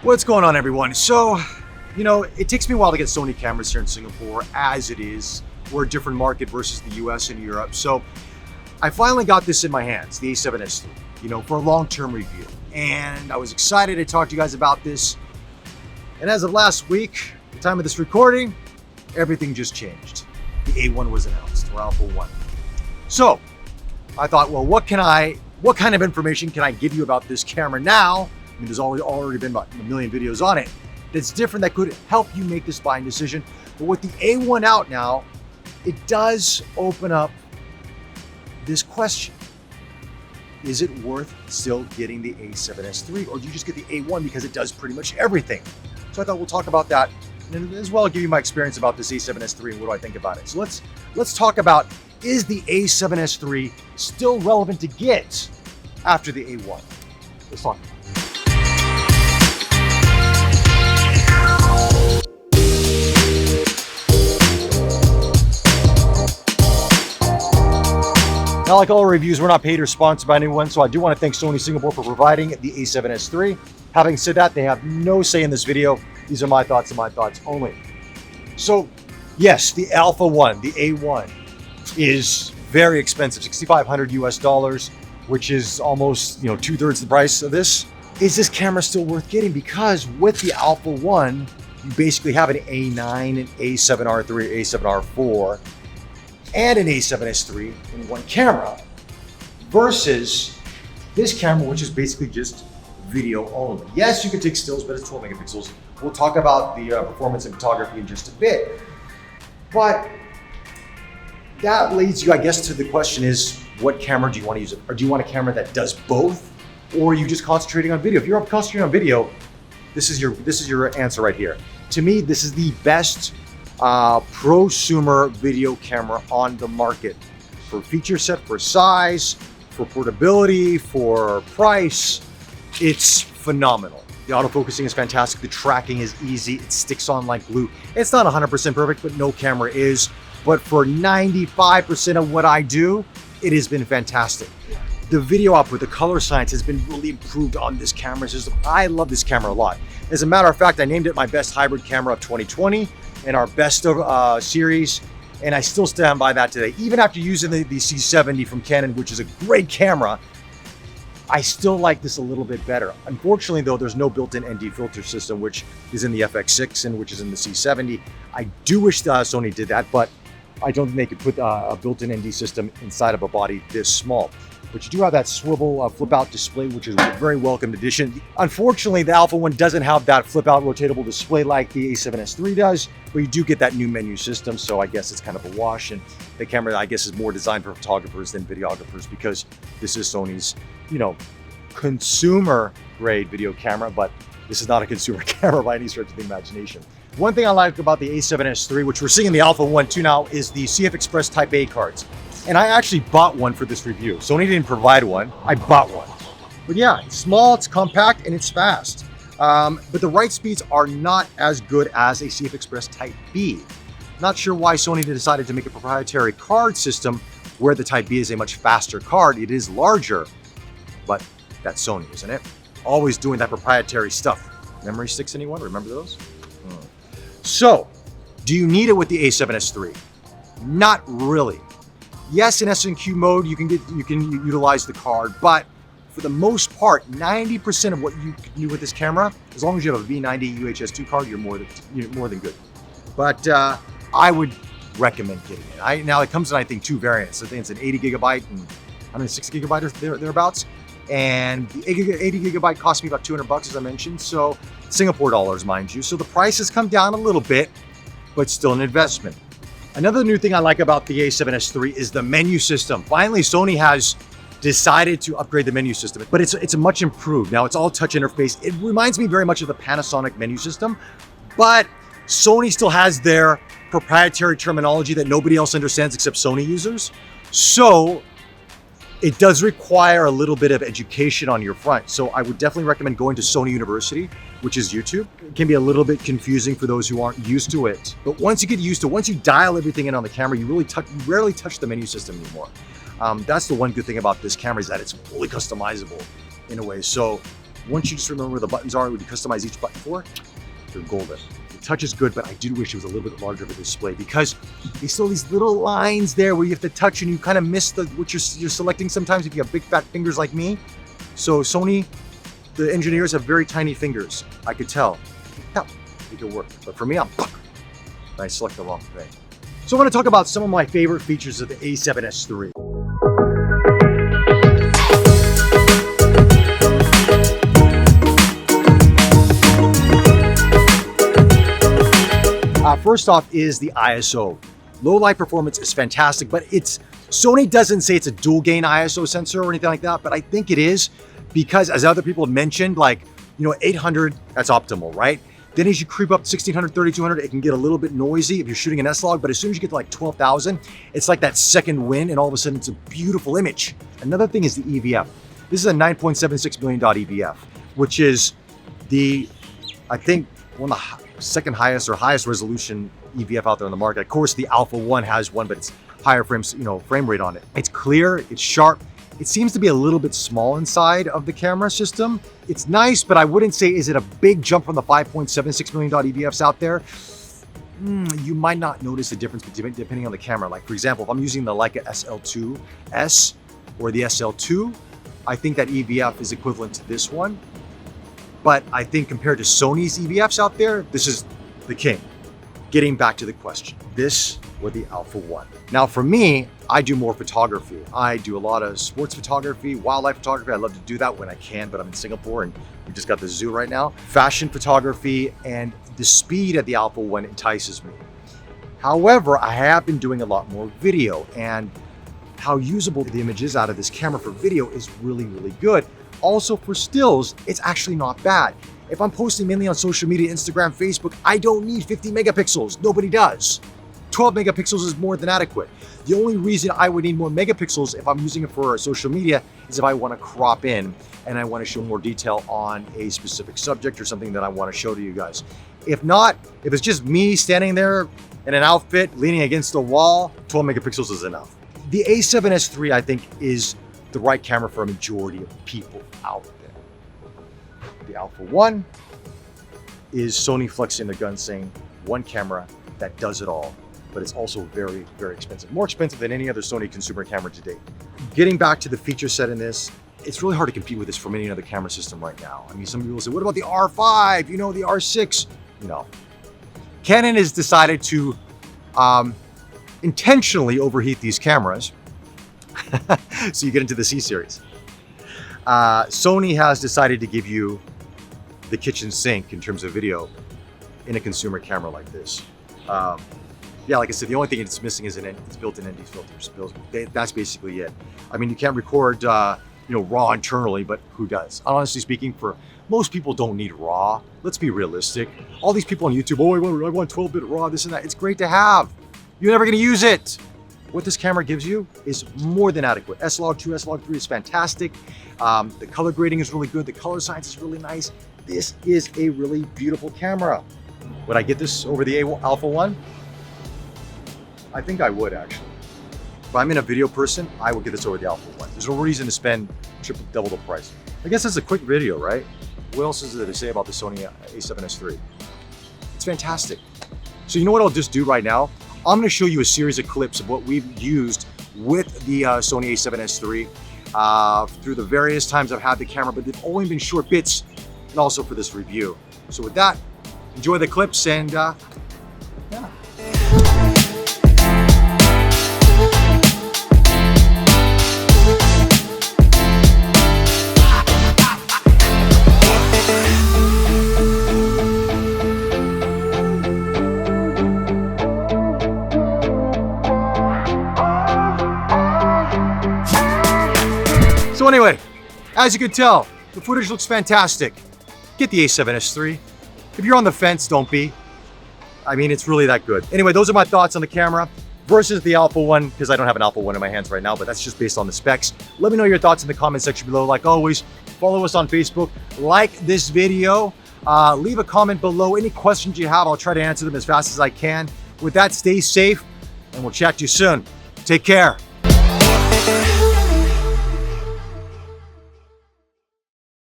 What's going on, everyone? So, it takes me a while to get Sony cameras here in Singapore, as it is. We're a different market versus the US and Europe. So I finally got this in my hands, the A7S III, for a long-term review. And I was excited to talk to you guys about this. And as of last week, the time of this recording, everything just changed. The A1 was announced, or Alpha 1. So I thought, well, what kind of information can I give you about this camera now? I mean, there's already been about a million videos on it that's different that could help you make this buying decision. But with the A1 out now, it does open up this question. Is it worth still getting the A7S III, or do you just get the A1 because it does pretty much everything? So I thought we'll talk about that, and as well give you my experience about this A7S III and what do I think about it. So let's talk about, is the A7S III still relevant to get after the A1? Let's talk about it. Now, like all reviews, we're not paid or sponsored by anyone, so I do want to thank Sony Singapore for providing the A7S III. Having said that, they have no say in this video. These are my thoughts and my thoughts only. So, yes, the Alpha 1, the A1, is very expensive, $6,500 US, which is almost 2/3 the price of this. Is this camera still worth getting? Because with the Alpha 1, you basically have an A9, an A7R III, A7R4, and an A7S III in one camera, versus this camera, which is basically just video only. Yes, you can take stills, but it's 12 megapixels. We'll talk about the performance and photography in just a bit. But that leads you, I guess, to the question is, what camera do you want to use? Or do you want a camera that does both? Or are you just concentrating on video? If you're concentrating on video, this is your answer right here. To me, this is the best prosumer video camera on the market for feature set, for size, for portability, for price. It's phenomenal. The autofocusing is fantastic. The tracking is easy. It sticks on like glue. It's not 100% perfect, but no camera is. But for 95% of what I do, it has been fantastic. The video output, the color science has been really improved on this camera system. I love this camera a lot. As a matter of fact, I named it my best hybrid camera of 2020 and our best of series, and I still stand by that today. Even after using the C70 from Canon, which is a great camera, I still like this a little bit better. Unfortunately, though, there's no built-in ND filter system, which is in the FX6 and which is in the C70. I do wish Sony did that, but I don't think they could put a built-in ND system inside of a body this small. But you do have that swivel flip-out display, which is a very welcome addition. Unfortunately, the Alpha 1 doesn't have that flip-out rotatable display like the A7S III does, but you do get that new menu system, so I guess it's kind of a wash. And the camera, I guess, is more designed for photographers than videographers, because this is Sony's, consumer-grade video camera, but this is not a consumer camera by any stretch of the imagination. One thing I like about the A7S III, which we're seeing in the Alpha 1 too now, is the CF Express Type A cards. And I actually bought one for this review. Sony didn't provide one, I bought one. But yeah, it's small, it's compact, and it's fast. But the write speeds are not as good as a CF Express Type B. Not sure why Sony decided to make a proprietary card system where the Type B is a much faster card. It is larger, but that's Sony, isn't it? Always doing that proprietary stuff. Memory sticks, anyone? Remember those? So, do you need it with the A7S III? Not really. Yes, in S&Q mode, you can utilize the card, but for the most part, 90% of what you can do with this camera, as long as you have a V90 UHS-2 card, you're more than good. But I would recommend getting it. Now it comes in, I think, two variants. I think it's an 80 gigabyte and 106 gigabyte or thereabouts. And the 80 gigabyte cost me about $200, as I mentioned. So Singapore dollars, mind you. So the price has come down a little bit, but still an investment. Another new thing I like about the A7S III is the menu system. Finally, Sony has decided to upgrade the menu system, but it's a much improved. Now it's all touch interface. It reminds me very much of the Panasonic menu system, but Sony still has their proprietary terminology that nobody else understands except Sony users. So it does require a little bit of education on your front. So I would definitely recommend going to Sony University, which is YouTube. It can be a little bit confusing for those who aren't used to it. But once you get used to it, once you dial everything in on the camera, you rarely touch the menu system anymore. That's the one good thing about this camera, is that it's fully customizable in a way. So once you just remember where the buttons are, what you customize each button for, they're golden. The touch is good, but I do wish it was a little bit larger of a display because they still these little lines there where you have to touch and you kind of miss what you're selecting sometimes if you have big fat fingers like me. So Sony, the engineers have very tiny fingers. I could tell. Yeah, make it work. But for me, I select the wrong thing. So I want to talk about some of my favorite features of the A7S III. First off is the ISO. Low light performance is fantastic, but Sony doesn't say it's a dual gain ISO sensor or anything like that, but I think it is because, as other people have mentioned, like, 800, that's optimal, right? Then as you creep up 1600, 3200, it can get a little bit noisy if you're shooting an S-Log, but as soon as you get to like 12,000, it's like that second win, and all of a sudden it's a beautiful image. Another thing is the EVF. This is a 9.76 million dot EVF, which is I think, one of the second highest or highest resolution EVF out there on the market. Of course, the Alpha 1 has one, but it's higher frame rate on it. It's clear, it's sharp. It seems to be a little bit small inside of the camera system. It's nice, but I wouldn't say, is it a big jump from the 5.76 million dot EVFs out there? You might not notice a difference depending on the camera. Like, for example, if I'm using the Leica SL2S or the SL2, I think that EVF is equivalent to this one. But I think compared to Sony's EVFs out there, this is the king. Getting back to the question, this or the Alpha 1. Now for me, I do more photography. I do a lot of sports photography, wildlife photography. I love to do that when I can, but I'm in Singapore and we just got the zoo right now. Fashion photography, and the speed of the Alpha 1 entices me. However, I have been doing a lot more video, and how usable the images out of this camera for video is really, really good. Also for stills, it's actually not bad. If I'm posting mainly on social media, Instagram, Facebook, I don't need 50 megapixels. Nobody does. 12 megapixels is more than adequate. The only reason I would need more megapixels if I'm using it for social media is if I want to crop in and I want to show more detail on a specific subject or something that I want to show to you guys. If not, if it's just me standing there in an outfit leaning against a wall, 12 megapixels is enough. The A7S III, I think, is the right camera for a majority of people out there. The Alpha 1 is Sony flexing the gun, saying one camera that does it all, but it's also very, very expensive. More expensive than any other Sony consumer camera to date. Getting back to the feature set in this, it's really hard to compete with this from any other camera system right now. I mean, some people say, what about the R5, the R6? Canon has decided to intentionally overheat these cameras. So you get into the C series. Sony has decided to give you the kitchen sink in terms of video in a consumer camera like this. Yeah, like I said, the only thing it's missing is it's built-in ND filters. That's basically it. I mean, you can't record RAW internally, but who does? Honestly speaking, for most people don't need RAW. Let's be realistic. All these people on YouTube, I want 12-bit RAW, this and that. It's great to have. You're never gonna use it. What this camera gives you is more than adequate. S-Log 2, S-Log 3 is fantastic. The color grading is really good. The color science is really nice. This is a really beautiful camera. Would I get this over the Alpha 1? I think I would, actually. If I'm in a video person, I would get this over the Alpha 1. There's no reason to spend double the price. I guess that's a quick video, right? What else is there to say about the Sony A7S III? It's fantastic. So you know what I'll just do right now? I'm going to show you a series of clips of what we've used with the Sony A7S III through the various times I've had the camera, but they've only been short bits, and also for this review. So with that, enjoy the clips, and yeah. So anyway, as you can tell, the footage looks fantastic. Get the A7S III. If you're on the fence, don't be. I mean, it's really that good. Anyway, those are my thoughts on the camera versus the Alpha 1, because I don't have an Alpha 1 in my hands right now, but that's just based on the specs. Let me know your thoughts in the comment section below. Like always, follow us on Facebook, like this video, leave a comment below. Any questions you have, I'll try to answer them as fast as I can. With that, stay safe, and we'll chat to you soon. Take care.